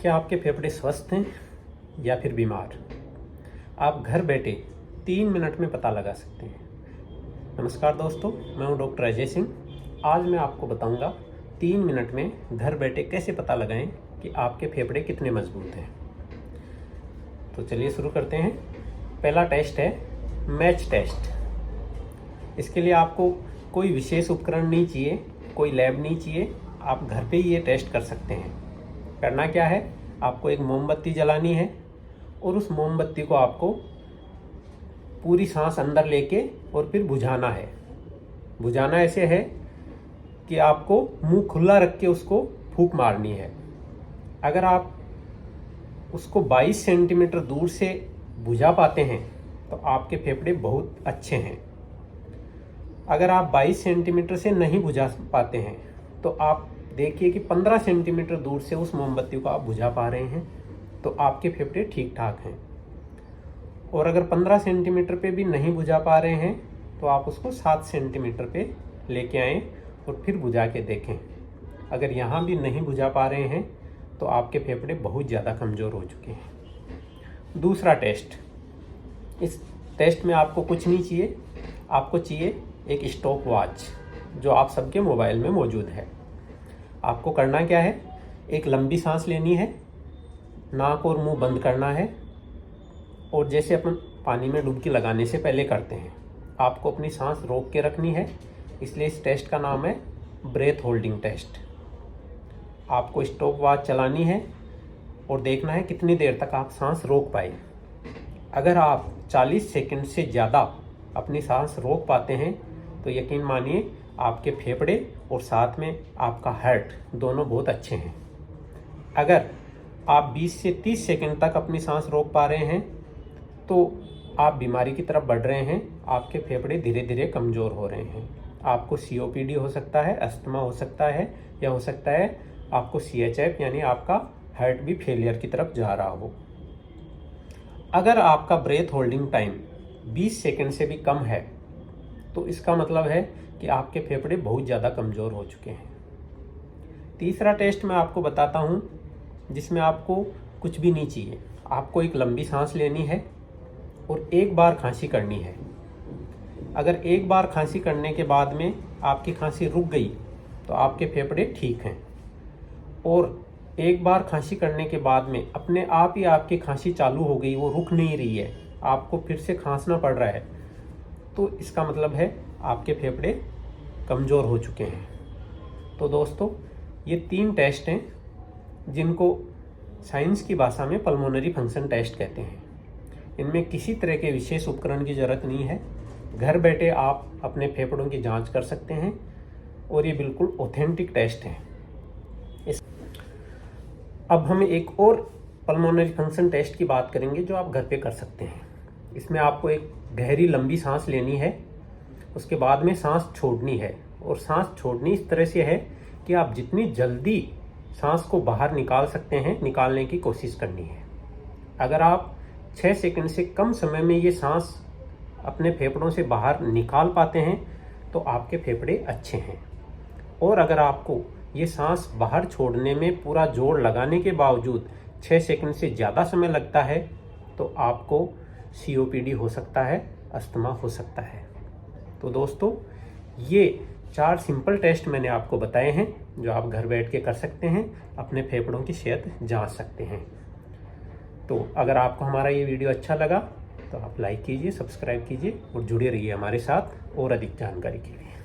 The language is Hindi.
क्या आपके फेफड़े स्वस्थ हैं या फिर बीमार? आप घर बैठे 3 मिनट में पता लगा सकते हैं। नमस्कार दोस्तों, मैं हूं डॉक्टर अजय सिंह। आज मैं आपको बताऊंगा 3 मिनट में घर बैठे कैसे पता लगाएं कि आपके फेफड़े कितने मजबूत हैं। तो चलिए शुरू करते हैं। पहला टेस्ट है मैच टेस्ट। इसके लिए आपको कोई विशेष उपकरण नहीं चाहिए, कोई लैब नहीं चाहिए, आप घर पे ही ये टेस्ट कर सकते हैं। करना क्या है, आपको एक मोमबत्ती जलानी है और उस मोमबत्ती को आपको पूरी सांस अंदर लेके और फिर बुझाना है। बुझाना ऐसे है कि आपको मुंह खुला रख के उसको फूंक मारनी है। अगर आप उसको 22 सेंटीमीटर दूर से बुझा पाते हैं तो आपके फेफड़े बहुत अच्छे हैं। अगर आप 22 सेंटीमीटर से नहीं बुझा पाते हैं तो आप देखिए कि 15 सेंटीमीटर दूर से उस मोमबत्ती को आप बुझा पा रहे हैं तो आपके फेफड़े ठीक ठाक हैं। और अगर 15 सेंटीमीटर पे भी नहीं बुझा पा रहे हैं तो आप उसको 7 सेंटीमीटर पे लेके आएँ और फिर बुझा के देखें। अगर यहाँ भी नहीं बुझा पा रहे हैं तो आपके फेफड़े बहुत ज़्यादा कमज़ोर हो चुके हैं। दूसरा टेस्ट, इस टेस्ट में आपको कुछ नहीं चाहिए, आपको चाहिए एक स्टॉप वॉच जो आप सबके मोबाइल में मौजूद है। आपको करना क्या है, एक लंबी सांस लेनी है, नाक और मुंह बंद करना है और जैसे अपन पानी में डुबकी लगाने से पहले करते हैं, आपको अपनी सांस रोक के रखनी है। इसलिए इस टेस्ट का नाम है ब्रेथ होल्डिंग टेस्ट। आपको स्टॉप वॉच चलानी है और देखना है कितनी देर तक आप सांस रोक पाए। अगर आप 40 सेकंड से ज़्यादा अपनी सांस रोक पाते हैं तो यकीन मानिए आपके फेफड़े और साथ में आपका हार्ट दोनों बहुत अच्छे हैं। अगर आप 20 से 30 सेकंड तक अपनी सांस रोक पा रहे हैं तो आप बीमारी की तरफ बढ़ रहे हैं। आपके फेफड़े धीरे धीरे कमज़ोर हो रहे हैं। आपको COPD हो सकता है, अस्थमा हो सकता है, या हो सकता है आपको CHF यानी आपका हार्ट भी फेलियर की तरफ जा रहा हो। अगर आपका ब्रेथ होल्डिंग टाइम 20 सेकंड से भी कम है तो इसका मतलब है कि आपके फेफड़े बहुत ज़्यादा कमज़ोर हो चुके हैं। तीसरा टेस्ट मैं आपको बताता हूँ जिसमें आपको कुछ भी नहीं चाहिए। आपको एक लंबी सांस लेनी है और एक बार खांसी करनी है। अगर एक बार खांसी करने के बाद में आपकी खांसी रुक गई तो आपके फेफड़े ठीक हैं, और एक बार खांसी करने के बाद में अपने आप ही आपकी खांसी चालू हो गई, वो रुक नहीं रही है, आपको फिर से खांसना पड़ रहा है, तो इसका मतलब है आपके फेफड़े कमज़ोर हो चुके हैं। तो दोस्तों, ये 3 टेस्ट हैं जिनको साइंस की भाषा में पल्मोनरी फंक्शन टेस्ट कहते हैं। इनमें किसी तरह के विशेष उपकरण की ज़रूरत नहीं है। घर बैठे आप अपने फेफड़ों की जांच कर सकते हैं और ये बिल्कुल ऑथेंटिक टेस्ट है। अब हम एक और पल्मोनरी फंक्शन टेस्ट की बात करेंगे जो आप घर पे कर सकते हैं। इसमें आपको एक गहरी लंबी सांस लेनी है, उसके बाद में सांस छोड़नी है, और सांस छोड़नी इस तरह से है कि आप जितनी जल्दी सांस को बाहर निकाल सकते हैं निकालने की कोशिश करनी है। अगर आप 6 सेकंड से कम समय में ये सांस अपने फेफड़ों से बाहर निकाल पाते हैं तो आपके फेफड़े अच्छे हैं। और अगर आपको ये सांस बाहर छोड़ने में पूरा जोर लगाने के बावजूद 6 सेकंड से ज़्यादा समय लगता है तो आपको COPD हो सकता है, अस्थमा हो सकता है। तो दोस्तों, ये 4 सिंपल टेस्ट मैंने आपको बताए हैं जो आप घर बैठ के कर सकते हैं, अपने फेफड़ों की सेहत जांच सकते हैं। तो अगर आपको हमारा ये वीडियो अच्छा लगा तो आप लाइक कीजिए, सब्सक्राइब कीजिए और जुड़े रहिए हमारे साथ और अधिक जानकारी के लिए।